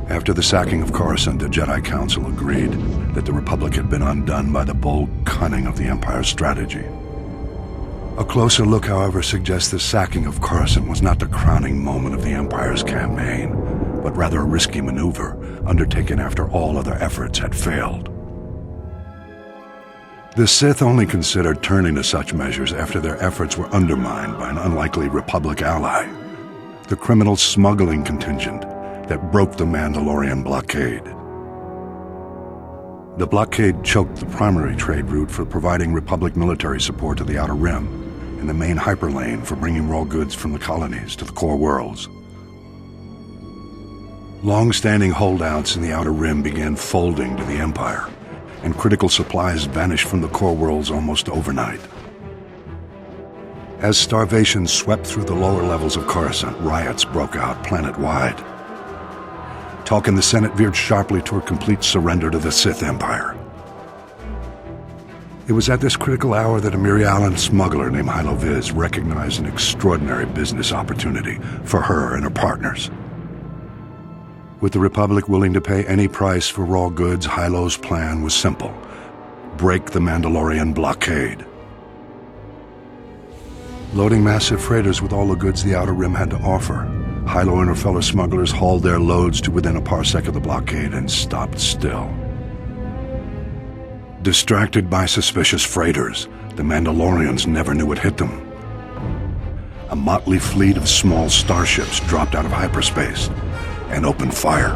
After the sacking of Coruscant, the Jedi Council agreed that the Republic had been undone by the bold cunning of the Empire's strategy. A closer look, however, suggests the sacking of Coruscant was not the crowning moment of the Empire's campaign, but rather a risky maneuver undertaken after all other efforts had failed. The Sith only considered turning to such measures after their efforts were undermined by an unlikely Republic ally, the criminal smuggling contingent that broke the Mandalorian Blockade. The blockade choked the primary trade route for providing Republic military support to the Outer Rim and the main hyperlane for bringing raw goods from the colonies to the core worlds. Long-standing holdouts in the Outer Rim began folding to the Empire, and critical supplies vanished from the core worlds almost overnight. As starvation swept through the lower levels of Coruscant, riots broke out planet-wide. Talk in the Senate veered sharply toward complete surrender to the Sith Empire. It was at this critical hour that a Mirialan smuggler named Hylo Viz recognized an extraordinary business opportunity for her and her partners. With the Republic willing to pay any price for raw goods, Hylo's plan was simple: break the Mandalorian Blockade. Loading massive freighters with all the goods the Outer Rim had to offer, Hylo and her fellow smugglers hauled their loads to within a parsec of the blockade and stopped still. Distracted by suspicious freighters, the Mandalorians never knew what hit them. A motley fleet of small starships dropped out of hyperspace and opened fire.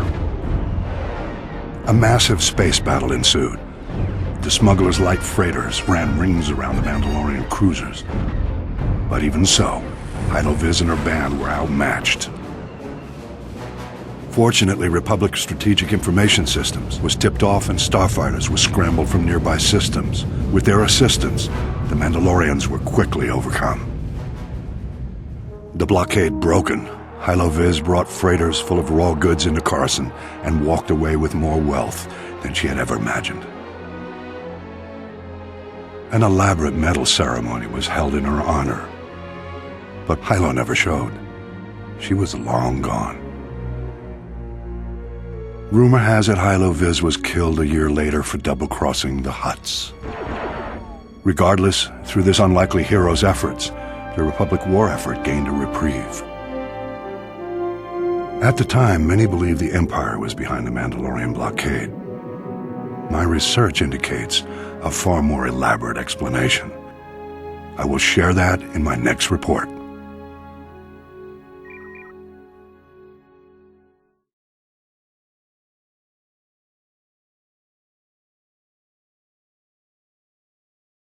A massive space battle ensued. The smugglers' light freighters ran rings around the Mandalorian cruisers. But even so, Hylo Viz and her band were outmatched. Fortunately, Republic Strategic Information Systems was tipped off and starfighters were scrambled from nearby systems. With their assistance, the Mandalorians were quickly overcome. The blockade broken, Hylo Viz brought freighters full of raw goods into Coruscant and walked away with more wealth than she had ever imagined. An elaborate medal ceremony was held in her honor, but Hylo never showed. She was long gone. Rumor has it Hylo Viz was killed a year later for double-crossing the Hutts. Regardless, through this unlikely hero's efforts, the Republic war effort gained a reprieve. At the time, many believed the Empire was behind the Mandalorian Blockade. My research indicates a far more elaborate explanation. I will share that in my next report.